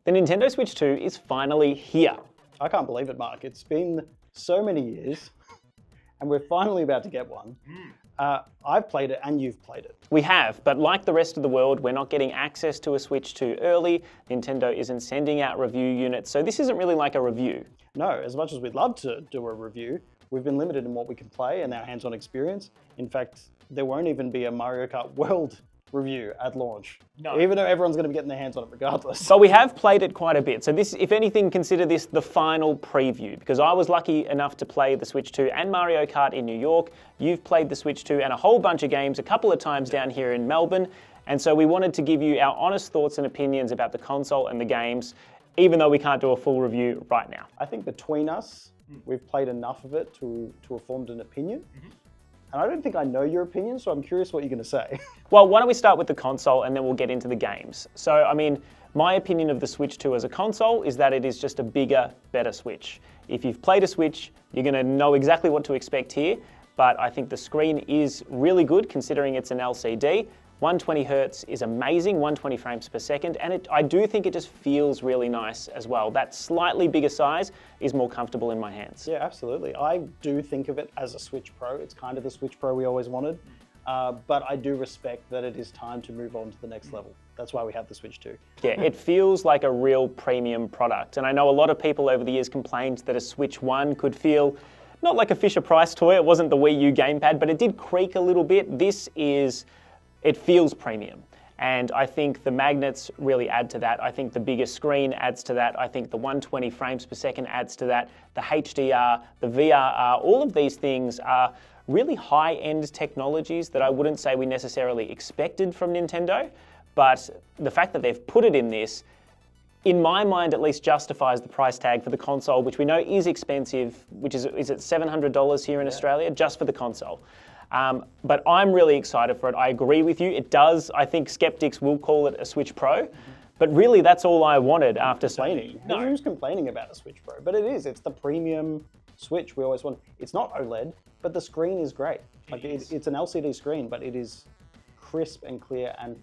The Nintendo Switch 2 is finally here. I can't believe it, Mark. It's been so many years, and we're finally about to get one. I've played it, and you've played it. We have, but like the rest of the world, we're not getting access to a Switch 2 early. Nintendo isn't sending out review units, so this isn't really like a review. No, as much as we'd love to do a review, we've been limited in what we can play and our hands-on experience. In fact, there won't even be a Mario Kart World review at launch, even though everyone's going to be getting their hands on it regardless. But we have played it quite a bit. So this, if anything, consider this the final preview, because I was lucky enough to play the Switch 2 and Mario Kart in New York. You've played the Switch 2 and a whole bunch of games a couple of times down here in Melbourne. And so we wanted to give you our honest thoughts and opinions about the console and the games, even though we can't do a full review right now. I think between us, we've played enough of it to have formed an opinion. And I don't think I know your opinion, so I'm curious what you're going to say. Well, why don't we start with the console and then we'll get into the games. So, I mean, my opinion of the Switch 2 as a console is that it is just a bigger, better Switch. If you've played a Switch, you're going to know exactly what to expect here, but I think the screen is really good considering it's an LCD. 120 Hz is amazing, 120 frames per second, and I do think it just feels really nice as well. That slightly bigger size is more comfortable in my hands. Yeah, absolutely. I do think of it as a Switch Pro. It's kind of the Switch Pro we always wanted, but I do respect that it is time to move on to the next level. That's why we have the Switch 2. Yeah, it feels like a real premium product, and I know a lot of people over the years complained that a Switch 1 could feel not like a Fisher-Price toy. It wasn't the Wii U gamepad, but it did creak a little bit. It feels premium. And I think the magnets really add to that. I think the bigger screen adds to that. I think the 120 frames per second adds to that. The HDR, the VRR, all of these things are really high-end technologies that I wouldn't say we necessarily expected from Nintendo. But the fact that they've put it in this, in my mind at least, justifies the price tag for the console, which we know is expensive, which is it $700 here in Australia, just for the console. But I'm really excited for it. I agree with you. It does, I think skeptics will call it a Switch Pro, but really that's all I wanted after complaining. Who's complaining about a Switch Pro? But it is. It's the premium Switch we always want. It's not OLED, but the screen is great. It's an LCD screen, but it is crisp and clear, and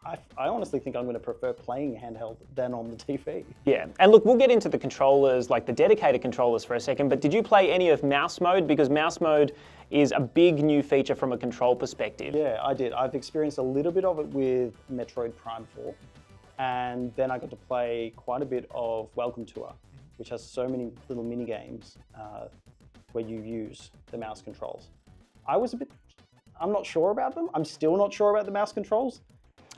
I honestly think I'm going to prefer playing handheld than on the TV. Yeah, and look, we'll get into the controllers, like the dedicated controllers for a second, but did you play any of mouse mode? Because mouse mode is a big new feature from a control perspective. Yeah, I did. I've experienced a little bit of it with Metroid Prime 4, and then I got to play quite a bit of Welcome Tour, which has so many little mini games where you use the mouse controls. I'm not sure about them. I'm still not sure about the mouse controls.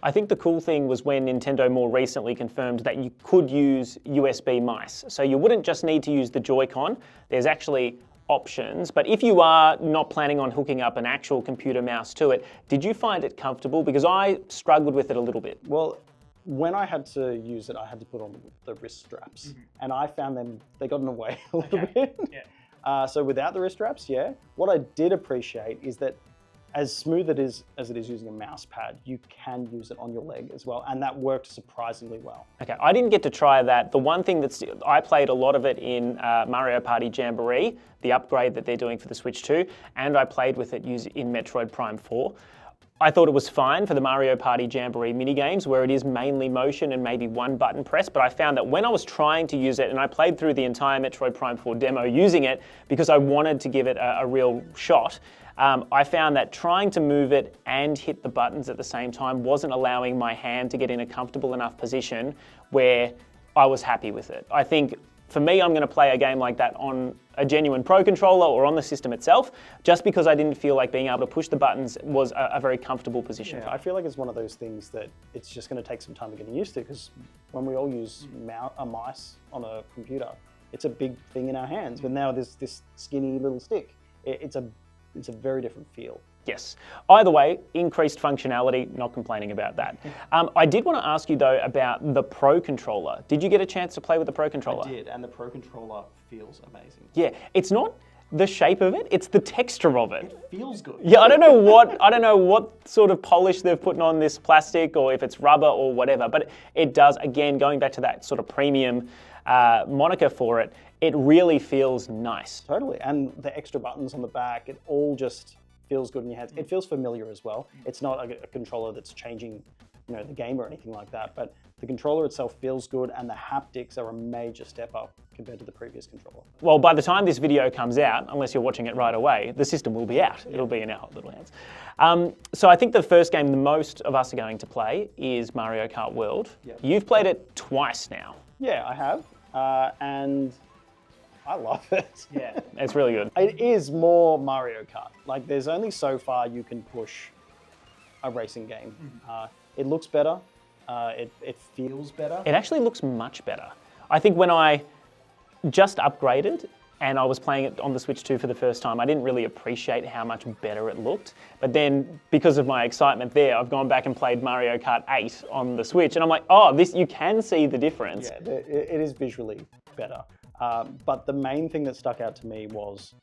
I think the cool thing was when Nintendo more recently confirmed that you could use USB mice. So you wouldn't just need to use the Joy-Con. There's actually options. But if you are not planning on hooking up an actual computer mouse to it, did you find it comfortable? Because I struggled with it a little bit. Well, when I had to use it, I had to put on the wrist straps. And I found they got in the way a little bit. Yeah. So without the wrist straps, yeah. What I did appreciate is that as smooth as it is using a mouse pad, you can use it on your leg as well, and that worked surprisingly well. Okay, I didn't get to try that. The one thing I played a lot of it in Mario Party Jamboree, the upgrade that they're doing for the Switch 2, and I played with it in Metroid Prime 4. I thought it was fine for the Mario Party Jamboree minigames where it is mainly motion and maybe one button press, but I found that when I was trying to use it, and I played through the entire Metroid Prime 4 demo using it because I wanted to give it a real shot, I found that trying to move it and hit the buttons at the same time wasn't allowing my hand to get in a comfortable enough position where I was happy with it. I think for me, I'm going to play a game like that on a genuine Pro controller or on the system itself, just because I didn't feel like being able to push the buttons was a very comfortable position. Yeah, I feel like it's one of those things that it's just going to take some time to get used to, because when we all use a mice on a computer, it's a big thing in our hands. But now there's this skinny little stick. It's a very different feel. Yes. Either way, increased functionality, not complaining about that. I did want to ask you though about the Pro controller. Did you get a chance to play with the Pro controller? I did, and the Pro controller feels amazing. Yeah, it's not the shape of it, it's the texture of it. It feels good. Yeah, I don't know what sort of polish they've put on this plastic, or if it's rubber or whatever, but it does, again, going back to that sort of premium moniker for it, it really feels nice. Totally, and the extra buttons on the back, it all just feels good in your hands. It feels familiar as well. It's not a controller that's changing the game or anything like that, but the controller itself feels good, and the haptics are a major step up compared to the previous controller. Well, by the time this video comes out, unless you're watching it right away, the system will be out. It'll be in our hot little hands. So I think the first game the most of us are going to play is Mario Kart World. Yep. You've played it twice now. Yeah, I have, and I love it. Yeah, it's really good. It is more Mario Kart. Like, there's only so far you can push a racing game. It looks better. It feels better. It actually looks much better. I think when I just upgraded and I was playing it on the Switch 2 for the first time, I didn't really appreciate how much better it looked. But then, because of my excitement there, I've gone back and played Mario Kart 8 on the Switch, and I'm like, oh, you can see the difference. Yeah, it is visually better. But the main thing that stuck out to me was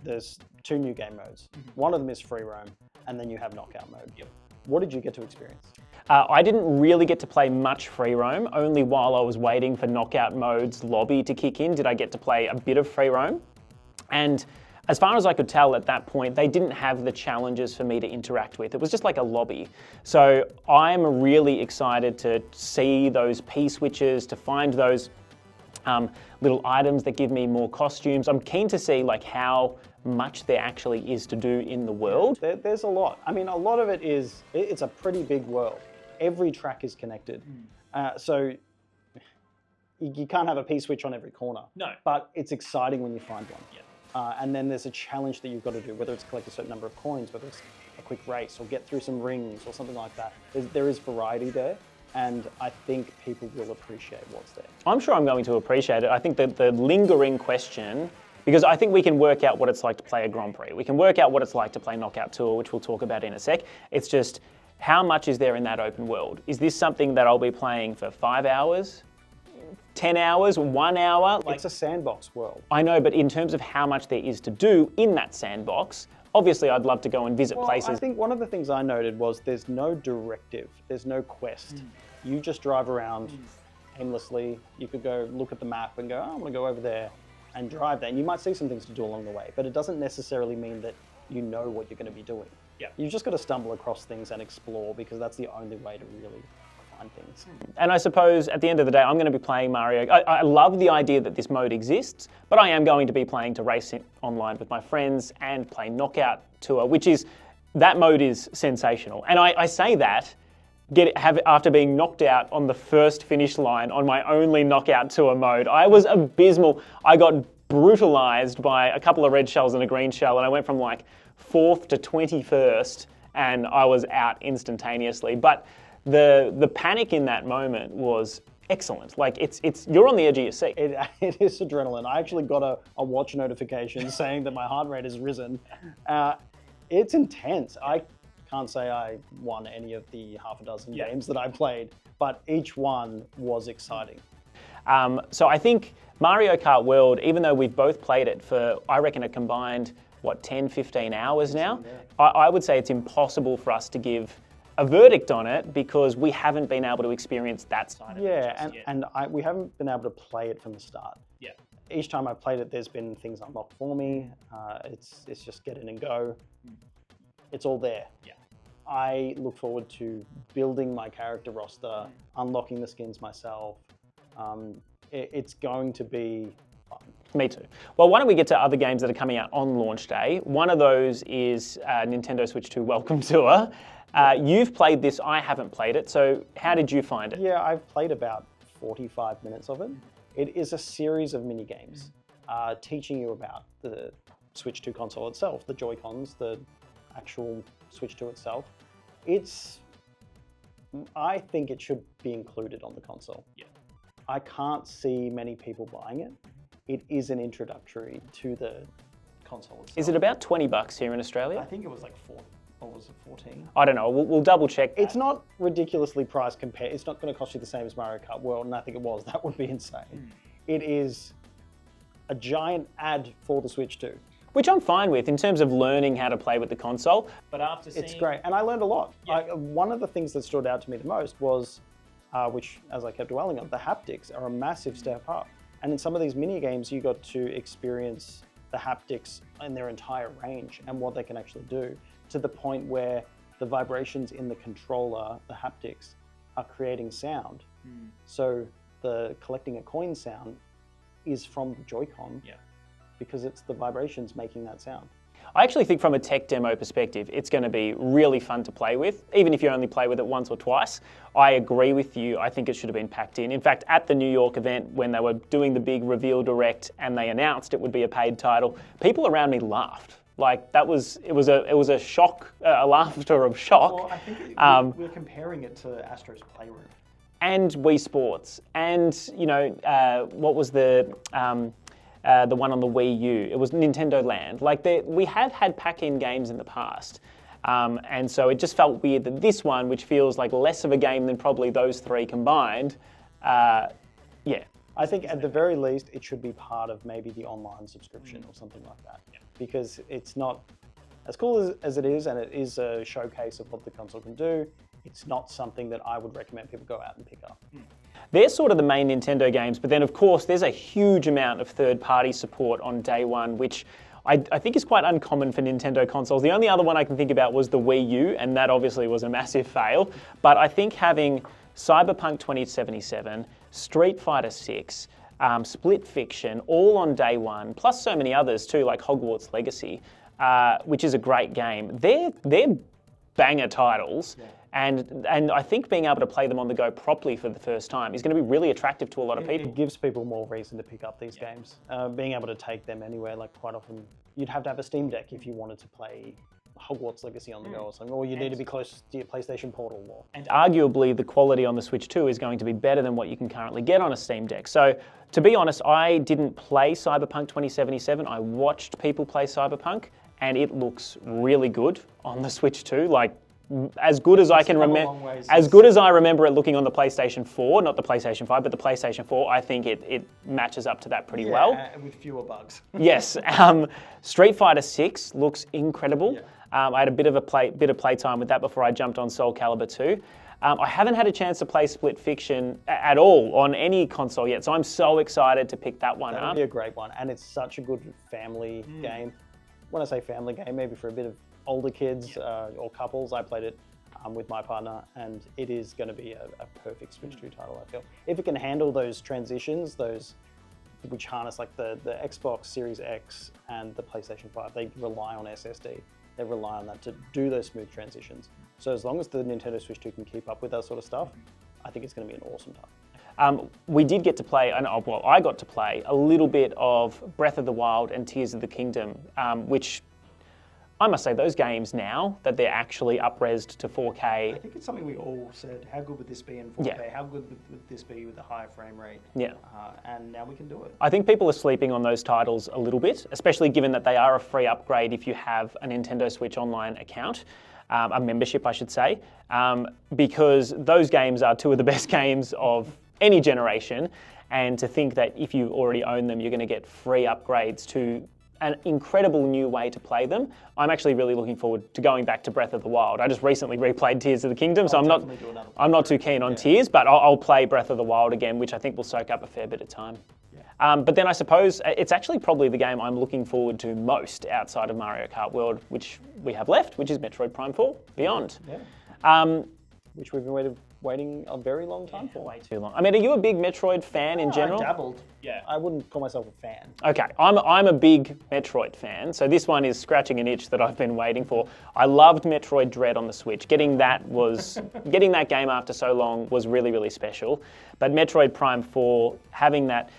there's 2 new game modes. One of them is free roam, and then you have knockout mode. Yep. What did you get to experience? I didn't really get to play much free roam. Only while I was waiting for knockout mode's lobby to kick in did I get to play a bit of free roam. And as far as I could tell at that point, they didn't have the challenges for me to interact with. It was just like a lobby. So I'm really excited to see those P-switches, to find those little items that give me more costumes. I'm keen to see like how much there actually is to do in the world. There's a lot. I mean, a lot of it is, it's a pretty big world. Every track is connected. So you can't have a P-switch on every corner. No. But it's exciting when you find one. Yeah. And then there's a challenge that you've got to do, whether it's collect a certain number of coins, whether it's a quick race, or get through some rings, or something like that. There is variety there. And I think people will appreciate what's there. I'm sure I'm going to appreciate it. I think that the lingering question, because I think we can work out what it's like to play a Grand Prix. We can work out what it's like to play Knockout Tour, which we'll talk about in a sec. It's just, how much is there in that open world? Is this something that I'll be playing for 5 hours, 10 hours, 1 hour? It's a sandbox world. I know, but in terms of how much there is to do in that sandbox, obviously I'd love to go and visit places. I think one of the things I noted was there's no directive, there's no quest. You just drive around aimlessly. You could go look at the map and go, oh, I'm gonna go over there and drive there. And you might see some things to do along the way, but it doesn't necessarily mean that you know what you're gonna be doing. Yeah. You've just got to stumble across things and explore, because that's the only way to really find things. And I suppose at the end of the day, I'm going to be playing Mario. I love the idea that this mode exists, but I am going to be playing to race it online with my friends and play Knockout Tour, that mode is sensational. And I say that after being knocked out on the first finish line on my only Knockout Tour mode. I was abysmal. I got brutalized by a couple of red shells and a green shell, and I went from like 4th to 21st, and I was out instantaneously. But the panic in that moment was excellent. Like, you're on the edge of your seat. It is adrenaline. I actually got a watch notification saying that my heart rate has risen. It's intense. I can't say I won any of the half a dozen games that I played, but each one was exciting. So I think Mario Kart World, even though we've both played it for, I reckon, a combined, 10, 15 hours now, I would say it's impossible for us to give a verdict on it because we haven't been able to experience that side of it just yet. And we haven't been able to play it from the start. Yeah. Each time I've played it, there's been things unlocked for me. It's just get in and go. It's all there. Yeah. I look forward to building my character roster, unlocking the skins myself. It's going to be fun. Me too. Well, why don't we get to other games that are coming out on launch day? One of those is Nintendo Switch 2 Welcome Tour. You've played this, I haven't played it, so how did you find it? Yeah, I've played about 45 minutes of it. It is a series of mini games teaching you about the Switch 2 console itself, the Joy-Cons, the actual Switch 2 itself. I think it should be included on the console. Yeah. I can't see many people buying it. It is an introductory to the console itself. Is it about $20 here in Australia? I think it was like 4, or was it 14? I don't know. We'll double check that. It's not ridiculously priced compared. It's not going to cost you the same as Mario Kart World, and I think it was. That would be insane. It is a giant ad for the Switch 2. Which I'm fine with in terms of learning how to play with the console. But after seeing... It's great, and I learned a lot. Yeah. One of the things that stood out to me the most was, which as I kept dwelling on, the haptics are a massive step up. And in some of these mini games, you got to experience the haptics in their entire range and what they can actually do, to the point where the vibrations in the controller, the haptics, are creating sound. So the collecting a coin sound is from the Joy-Con because it's the vibrations making that sound. I actually think from a tech demo perspective, it's going to be really fun to play with, even if you only play with it once or twice. I agree with you. I think it should have been packed in. In fact, at the New York event, when they were doing the big reveal direct and they announced it would be a paid title, people around me laughed. Like it was a shock, a laughter of shock. Well, I think we're comparing it to Astro's Playroom. And Wii Sports, and what was the one on the Wii U? It was Nintendo Land. Like we have had pack-in games in the past, and so it just felt weird that this one, which feels like less of a game than probably those three combined, I think at the very least it should be part of maybe the online subscription or something like that, because it's not as cool as it is, and it is a showcase of what the console can do. It's not something that I would recommend people go out and pick up. They're sort of the main Nintendo games, but then of course there's a huge amount of third-party support on day one, which I think is quite uncommon for Nintendo consoles. The only other one I can think about was the Wii U, and that obviously was a massive fail. But I think having Cyberpunk 2077, Street Fighter 6, Split Fiction, all on day one, plus so many others too, like Hogwarts Legacy, which is a great game. They're banger titles. And I think being able to play them on the go properly for the first time is going to be really attractive to a lot of people. It gives people more reason to pick up these games. Being able to take them anywhere, like quite often, you'd have to have a Steam Deck if you wanted to play Hogwarts Legacy on the go or something, or you need to be close to your PlayStation Portal. And arguably, the quality on the Switch 2 is going to be better than what you can currently get on a Steam Deck. So, to be honest, I didn't play Cyberpunk 2077. I watched people play Cyberpunk, and it looks really good on the Switch 2. Like, as good as I can remember, as good as I remember it looking on the PlayStation 4, not the PlayStation 5, but the PlayStation 4, I think it matches up to that pretty well. With fewer bugs. Yes. Street Fighter 6 looks incredible. I had a bit of play time with that before I jumped on Soul Calibur 2. I haven't had a chance to play Split Fiction at all on any console yet, so I'm so excited to pick that one up. That'll be a great one, and it's such a good family game. When I say family game, maybe for a bit of older kids or couples. I played it with my partner, and it is going to be a perfect Switch 2 title, I feel. If it can handle those transitions, which harness like the Xbox Series X and the PlayStation 5, they rely on SSD. They rely on that to do those smooth transitions. So as long as the Nintendo Switch 2 can keep up with that sort of stuff, I think it's going to be an awesome title. We did get to play, I got to play a little bit of Breath of the Wild and Tears of the Kingdom, which I must say, those games now, that they're actually up-resed to 4K. I think it's something we all said, how good would this be in 4K? Yeah. How good would this be with a higher frame rate? Yeah. And now we can do it. I think people are sleeping on those titles a little bit, especially given that they are a free upgrade if you have a Nintendo Switch Online account, a membership, I should say, because those games are two of the best games of any generation, and to think that if you already own them, you're going to get free upgrades to an incredible new way to play them. I'm actually really looking forward to going back to Breath of the Wild. I just recently replayed Tears of the Kingdom, so I'm not too keen on Tears, but I'll play Breath of the Wild again, which I think will soak up a fair bit of time. But then I suppose it's actually probably the game I'm looking forward to most outside of Mario Kart World, which we have left, which is Metroid Prime 4 Beyond. Which we've been waiting a very long time for. Way too long. I mean, are you a big Metroid fan in general? I dabbled. Yeah. I wouldn't call myself a fan. Okay, I'm a big Metroid fan, so this one is scratching an itch that I've been waiting for. I loved Metroid Dread on the Switch. Getting that game after so long was really, really special. But Metroid Prime 4, having that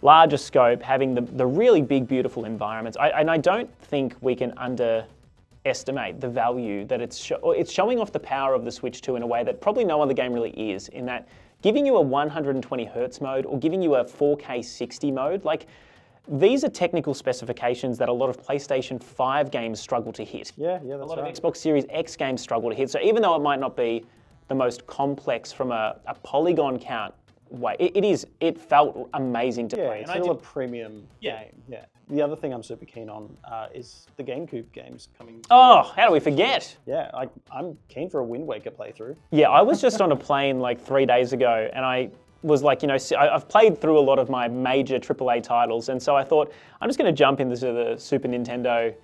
larger scope, having the really big, beautiful environments, and I don't think we can underestimate the value that it's showing off the power of the Switch 2 in a way that probably no other game really is, in that giving you a 120 hertz mode or giving you a 4K 60 mode, like these are technical specifications that a lot of PlayStation 5 games struggle to hit. Yeah, that's right. A lot of Xbox Series X games struggle to hit. So even though it might not be the most complex from a polygon count way, it felt amazing to play. It's still a premium game. Yeah. The other thing I'm super keen on is the GameCube games coming. Oh, how do we forget? Yeah, I'm keen for a Wind Waker playthrough. Yeah, I was just on a plane like 3 days ago, and I was like, I've played through a lot of my major AAA titles, and so I thought, I'm just going to jump into the Super Nintendo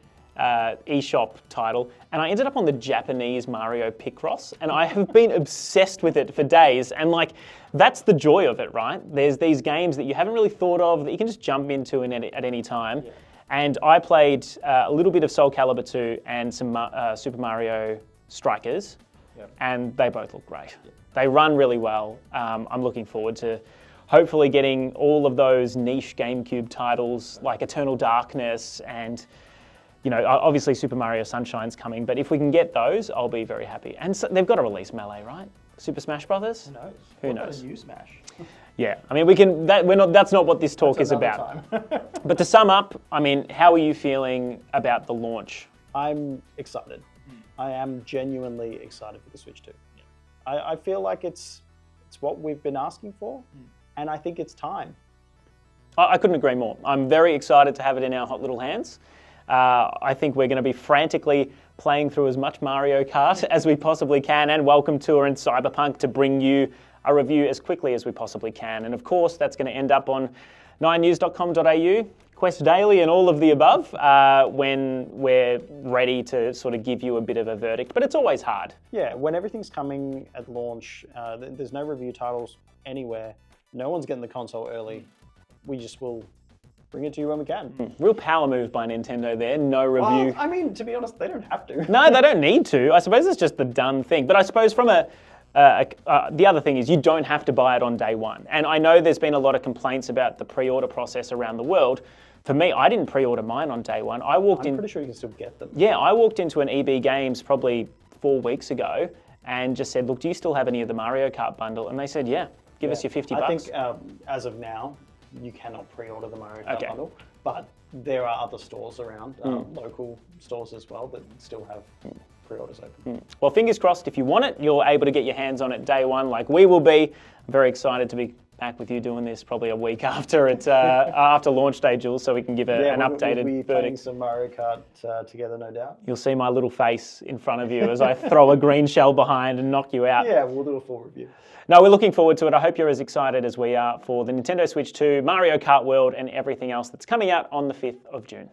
eShop title, and I ended up on the Japanese Mario Picross, and I have been obsessed with it for days. And like, that's the joy of it, right? There's these games that you haven't really thought of that you can just jump into at any time. Yeah. And I played a little bit of Soul Calibur 2 and some Super Mario Strikers, and they both look great. Yep. They run really well. I'm looking forward to hopefully getting all of those niche GameCube titles like Eternal Darkness and, you know, obviously Super Mario Sunshine's coming, but if we can get those, I'll be very happy. And so they've got to release Melee, right? Super Smash Brothers? Who knows? Who knows? A new Smash. Yeah, I mean, we can. That's not what this talk is about. But to sum up, I mean, how are you feeling about the launch? I'm excited. I am genuinely excited for the Switch 2. Yeah. I feel like it's what we've been asking for, and I think it's time. I couldn't agree more. I'm very excited to have it in our hot little hands. I think we're going to be frantically playing through as much Mario Kart as we possibly can, and Welcome Tour and Cyberpunk to bring you a review as quickly as we possibly can. And of course, that's going to end up on 9news.com.au, Quest Daily and all of the above when we're ready to sort of give you a bit of a verdict. But it's always hard. Yeah, when everything's coming at launch, there's no review titles anywhere. No one's getting the console early. We just will bring it to you when we can. Real power move by Nintendo there, no review. Well, I mean, to be honest, they don't have to. No, they don't need to. I suppose it's just the done thing. But I suppose from the other thing is you don't have to buy it on day one. And I know there's been a lot of complaints about the pre-order process around the world. For me, I didn't pre-order mine on day one. I'm pretty sure you can still get them. Yeah, I walked into an EB Games probably 4 weeks ago and just said, look, do you still have any of the Mario Kart bundle? And they said, yeah, give us your $50. I think as of now, you cannot pre-order the Mario Kart bundle, but there are other stores around, local stores as well, that still have pre-orders open. Well, fingers crossed, if you want it, you're able to get your hands on it day one like we will be. I'm very excited to be back with you doing this probably a week after after launch day, Jules, so we can give an updated we'll be verdict. playing some Mario Kart together, no doubt. You'll see my little face in front of you as I throw a green shell behind and knock you out. Yeah, we'll do a full review. No, we're looking forward to it. I hope you're as excited as we are for the Nintendo Switch 2, Mario Kart World, and everything else that's coming out on the 5th of June.